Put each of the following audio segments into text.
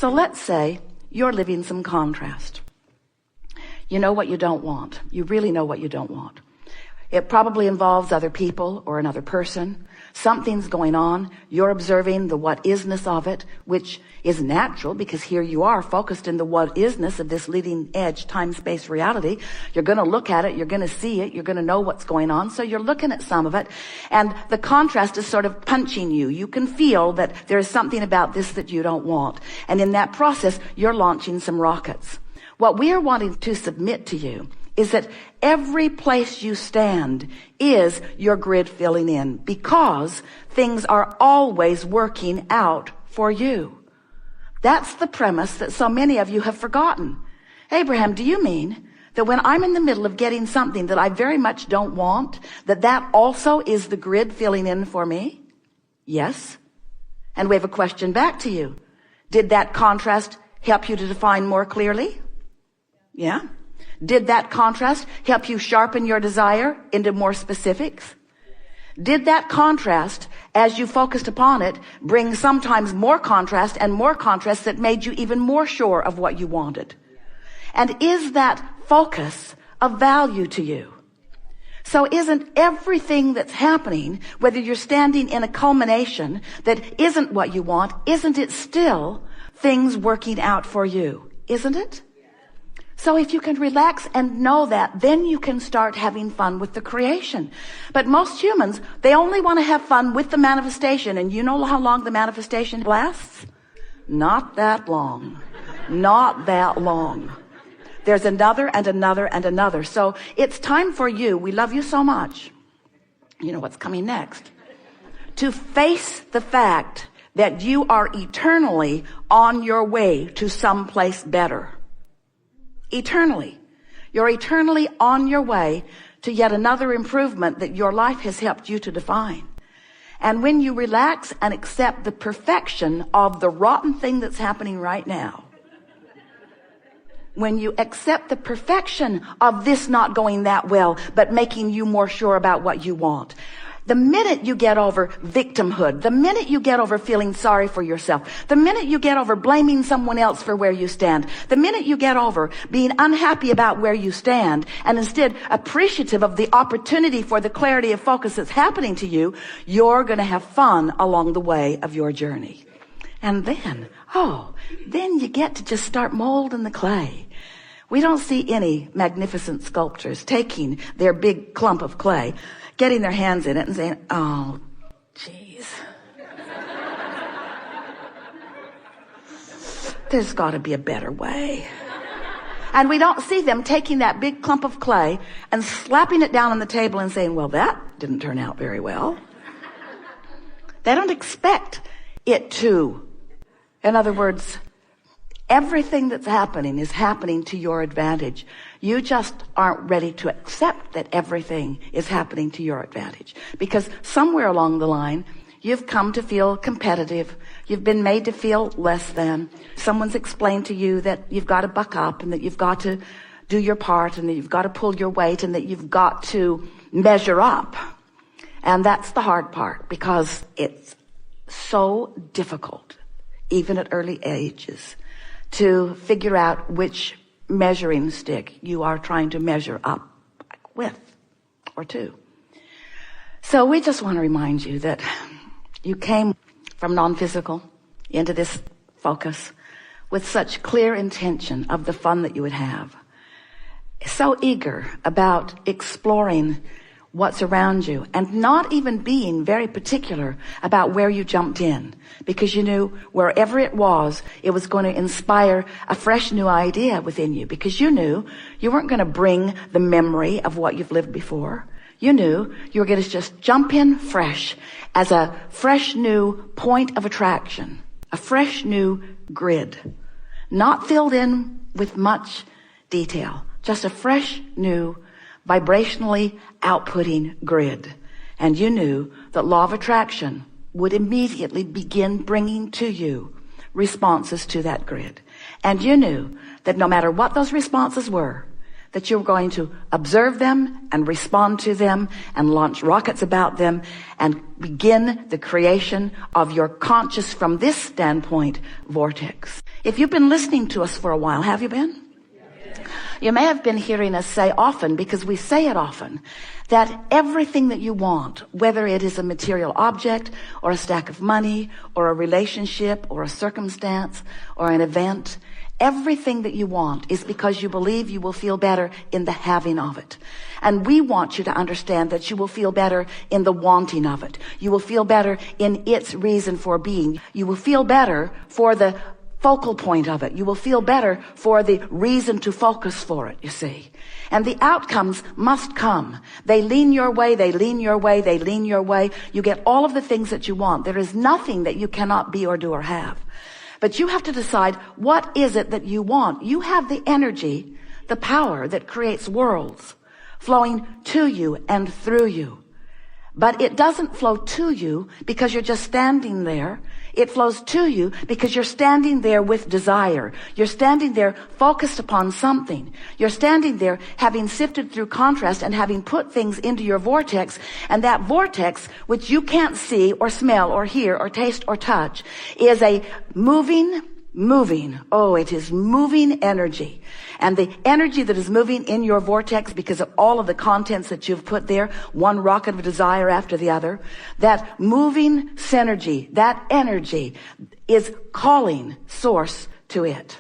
So let's say you're living some contrast. You know what you don't want. You really know what you don't want. It probably involves other people or another person. Something's going on. You're observing the what isness of it, which is natural because here you are focused in the what isness of this leading edge time-space reality. You're going to look at it. You're going to see it. You're going to know what's going on. So you're looking at some of it, and the contrast is sort of punching you. You can feel that there is something about this that you don't want. And in that process, you're launching some rockets. What we are wanting to submit to you is that every place you stand is your grid filling in, because things are always working out for you. That's the premise that so many of you have forgotten. Abraham, do you mean that when I'm in the middle of getting something that I very much don't want, that also is the grid filling in for me? Yes. And we have a question back to you. Did that contrast help you to define more clearly? Yeah. Did that contrast help you sharpen your desire into more specifics? Did that contrast, as you focused upon it, bring sometimes more contrast and more contrast that made you even more sure of what you wanted? And is that focus of value to you? So isn't everything that's happening, whether you're standing in a culmination that isn't what you want, isn't it still things working out for you? Isn't it? So if you can relax and know that, then you can start having fun with the creation. But most humans, they only want to have fun with the manifestation. And you know how long the manifestation lasts? Not that long. Not that long. There's another and another and another. So it's time for you. We love you so much. You know what's coming next. To face the fact that you are eternally on your way to someplace better. Eternally. You're eternally on your way to yet another improvement that your life has helped you to define. And when you relax and accept the perfection of the rotten thing that's happening right now, when you accept the perfection of this not going that well, but making you more sure about what you want, the minute you get over victimhood, the minute you get over feeling sorry for yourself, the minute you get over blaming someone else for where you stand, the minute you get over being unhappy about where you stand and instead appreciative of the opportunity for the clarity of focus that's happening to you, you're going to have fun along the way of your journey. And then, then you get to just start molding the clay. We don't see any magnificent sculptors taking their big clump of clay, getting their hands in it and saying, oh, geez. There's got to be a better way. And we don't see them taking that big clump of clay and slapping it down on the table and saying, well, that didn't turn out very well. They don't expect it to. In other words, everything that's happening is happening to your advantage. You just aren't ready to accept that everything is happening to your advantage. Because somewhere along the line, you've come to feel competitive. You've been made to feel less than. Someone's explained to you that you've got to buck up and that you've got to do your part and that you've got to pull your weight and that you've got to measure up. And that's the hard part, because it's so difficult, even at early ages, to figure out which measuring stick you are trying to measure up with or to. So we just want to remind you that you came from non-physical into this focus with such clear intention of the fun that you would have. So eager about exploring what's around you and not even being very particular about where you jumped in, because you knew wherever it was going to inspire a fresh new idea within you, because you knew you weren't going to bring the memory of what you've lived before. You knew you were going to just jump in fresh as a fresh new point of attraction, a fresh new grid, not filled in with much detail, just a fresh new vibrationally outputting grid. And you knew that law of attraction would immediately begin bringing to you responses to that grid. And you knew that no matter what those responses were, that you were going to observe them and respond to them and launch rockets about them and begin the creation of your conscious, from this standpoint, vortex. If you've been listening to us for a while, have you been? You may have been hearing us say often, because we say it often, that everything that you want, whether it is a material object or a stack of money or a relationship or a circumstance or an event, everything that you want is because you believe you will feel better in the having of it. And we want you to understand that you will feel better in the wanting of it. You will feel better in its reason for being. You will feel better for the focal point of it. You will feel better for the reason to focus for it, you see. And the outcomes must come. They lean your way, they lean your way, they lean your way. You get all of the things that you want. There is nothing that you cannot be or do or have. But you have to decide, what is it that you want? You have the energy, the power that creates worlds flowing to you and through you. But it doesn't flow to you because you're just standing there. It flows to you because you're standing there with desire. You're standing there focused upon something. You're standing there having sifted through contrast and having put things into your vortex. And that vortex, which you can't see or smell or hear or taste or touch, is a moving, it is moving energy. And the energy that is moving in your vortex, because of all of the contents that you've put there, one rocket of desire after the other, that moving synergy, that energy is calling source to it.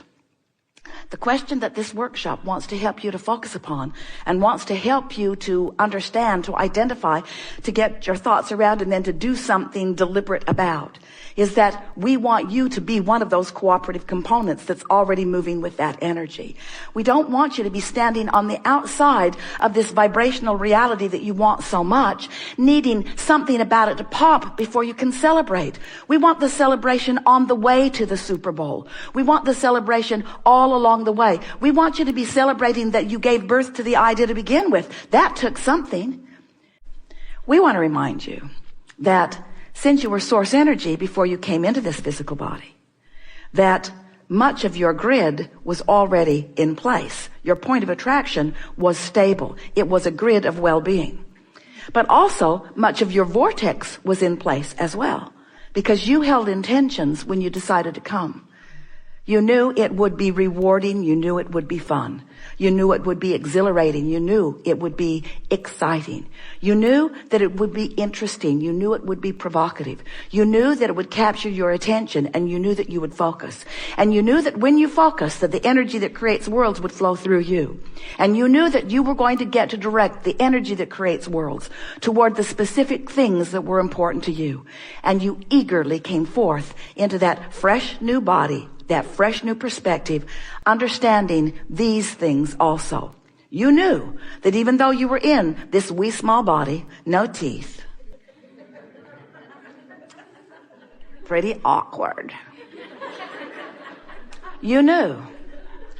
The question that this workshop wants to help you to focus upon and wants to help you to understand, to identify, to get your thoughts around and then to do something deliberate about is that we want you to be one of those cooperative components that's already moving with that energy. We don't want you to be standing on the outside of this vibrational reality that you want so much, needing something about it to pop before you can celebrate. We want the celebration on the way to the Super Bowl. We want the celebration all along the way. We want you to be celebrating that you gave birth to the idea to begin with. That took something. We want to remind you that since you were source energy before you came into this physical body, that much of your grid was already in place. Your point of attraction was stable. It was a grid of well-being. But also, much of your vortex was in place as well, because you held intentions when you decided to come. You knew it would be rewarding. You knew it would be fun. You knew it would be exhilarating. You knew it would be exciting. You knew that it would be interesting. You knew it would be provocative. You knew that it would capture your attention, and you knew that you would focus. And you knew that when you focus, that the energy that creates worlds would flow through you. And you knew that you were going to get to direct the energy that creates worlds toward the specific things that were important to you. And you eagerly came forth into that fresh new body, that fresh new perspective, understanding these things also. You knew that even though you were in this wee small body, no teeth, pretty awkward, you knew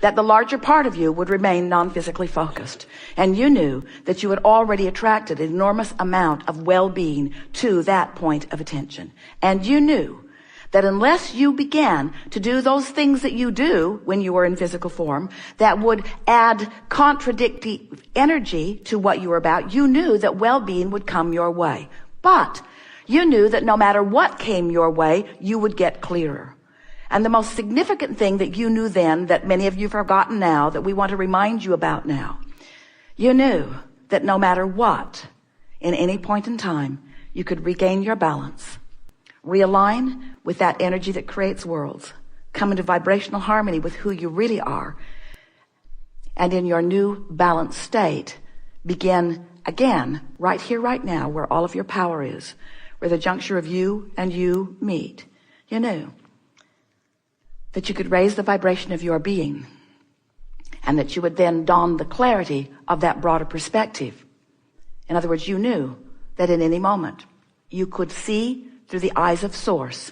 that the larger part of you would remain non-physically focused. And you knew that you had already attracted an enormous amount of well-being to that point of attention. And you knew that unless you began to do those things that you do when you were in physical form that would add contradictory energy to what you were about, you knew that well-being would come your way. But you knew that no matter what came your way, you would get clearer. And the most significant thing that you knew then, that many of you have forgotten now, that we want to remind you about now, you knew that no matter what, in any point in time, you could regain your balance, realign with that energy that creates worlds, come into vibrational harmony with who you really are, and in your new balanced state, begin again, right here, right now, where all of your power is, where the juncture of you and you meet. You knew that you could raise the vibration of your being, and that you would then don the clarity of that broader perspective. In other words, you knew that in any moment you could see through the eyes of source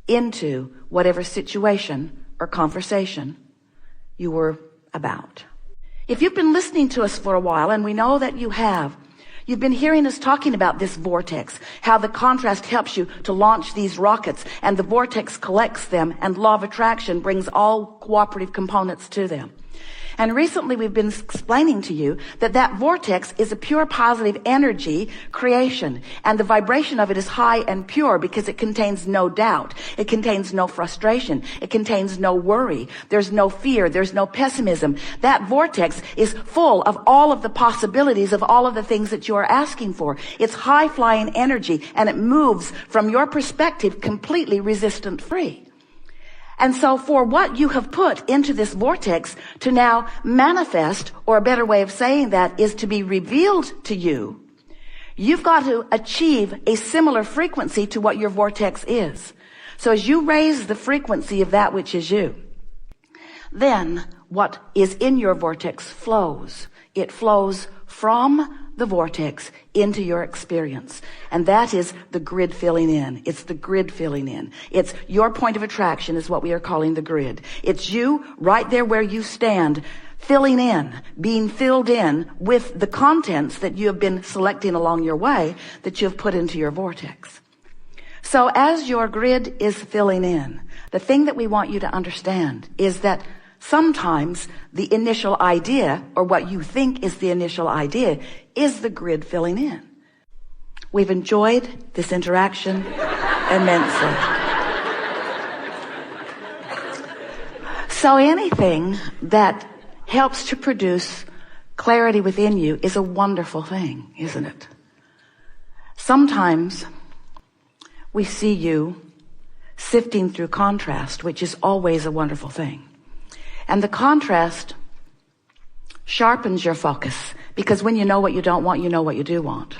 into whatever situation or conversation you were about. If you've been listening to us for a while, and we know that you have, you've been hearing us talking about this vortex, how the contrast helps you to launch these rockets, and the vortex collects them, and law of attraction brings all cooperative components to them. And recently we've been explaining to you that that vortex is a pure positive energy creation. And the vibration of it is high and pure because it contains no doubt. It contains no frustration. It contains no worry. There's no fear. There's no pessimism. That vortex is full of all of the possibilities of all of the things that you are asking for. It's high flying energy, and it moves from your perspective completely resistant free. And so for what you have put into this vortex to now manifest, or a better way of saying that is to be revealed to you, you've got to achieve a similar frequency to what your vortex is. So as you raise the frequency of that which is you, then what is in your vortex flows. It flows from the vortex into your experience. And that is the grid filling in. It's the grid filling in. It's your point of attraction is what we are calling the grid. It's you right there where you stand, filling in, being filled in with the contents that you have been selecting along your way that you have put into your vortex. So as your grid is filling in, the thing that we want you to understand is that sometimes the initial idea, or what you think is the initial idea, is the grid filling in. We've enjoyed this interaction immensely. So anything that helps to produce clarity within you is a wonderful thing, isn't it? Sometimes we see you sifting through contrast, which is always a wonderful thing. And the contrast sharpens your focus, because when you know what you don't want, you know what you do want.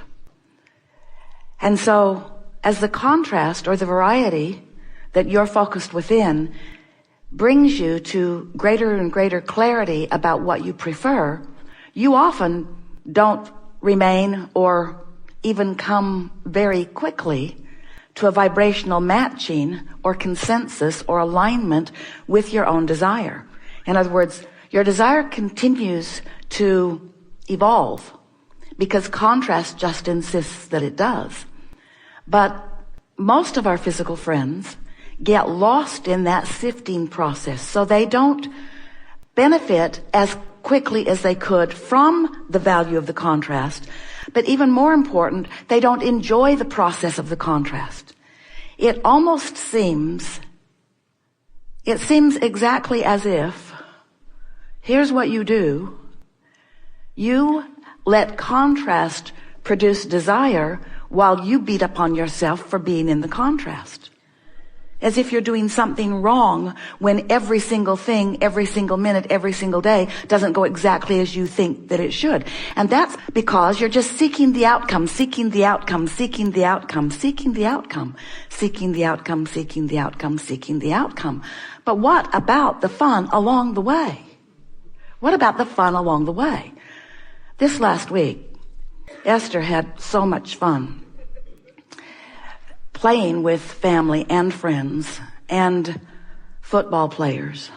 And so as the contrast or the variety that you're focused within brings you to greater and greater clarity about what you prefer, you often don't remain or even come very quickly to a vibrational matching or consensus or alignment with your own desire. In other words, your desire continues to evolve because contrast just insists that it does. But most of our physical friends get lost in that sifting process, so they don't benefit as quickly as they could from the value of the contrast. But even more important, they don't enjoy the process of the contrast. It almost seems exactly as if, here's what you do. You let contrast produce desire while you beat up on yourself for being in the contrast. As if you're doing something wrong when every single thing, every single minute, every single day doesn't go exactly as you think that it should. And that's because you're just seeking the outcome, seeking the outcome, seeking the outcome, seeking the outcome, seeking the outcome, seeking the outcome, seeking the outcome. But what about the fun along the way? What about the fun along the way? This last week, Esther had so much fun playing with family and friends and football players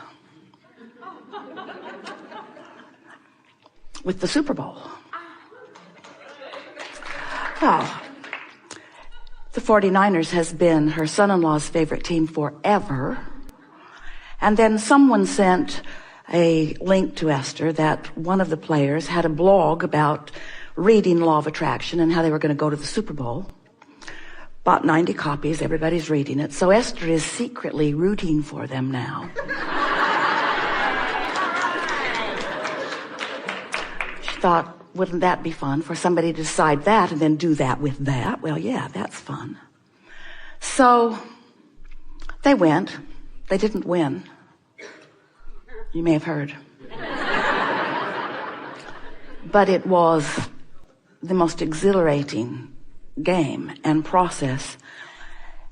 with the Super Bowl. Well, the 49ers has been her son-in-law's favorite team forever. And then someone sent a link to Esther that one of the players had a blog about reading Law of Attraction and how they were going to go to the Super Bowl. Bought 90 copies, everybody's reading it. So Esther is secretly rooting for them now. She thought, wouldn't that be fun for somebody to decide that and then do that with that? Well, yeah, that's fun. So they went. They didn't win. You may have heard. But it was the most exhilarating game and process.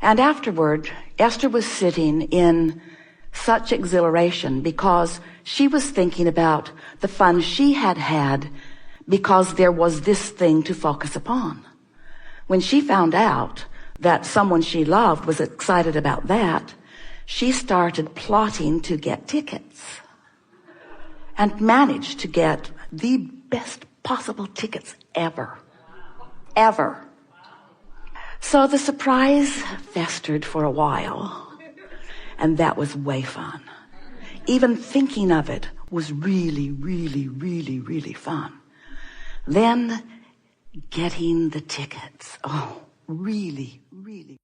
And afterward, Esther was sitting in such exhilaration because she was thinking about the fun she had had because there was this thing to focus upon. When she found out that someone she loved was excited about that, she started plotting to get tickets and managed to get the best possible tickets ever. Ever. So the surprise festered for a while, and that was way fun. Even thinking of it was really, really, really, really fun. Then getting the tickets. Oh, really, really.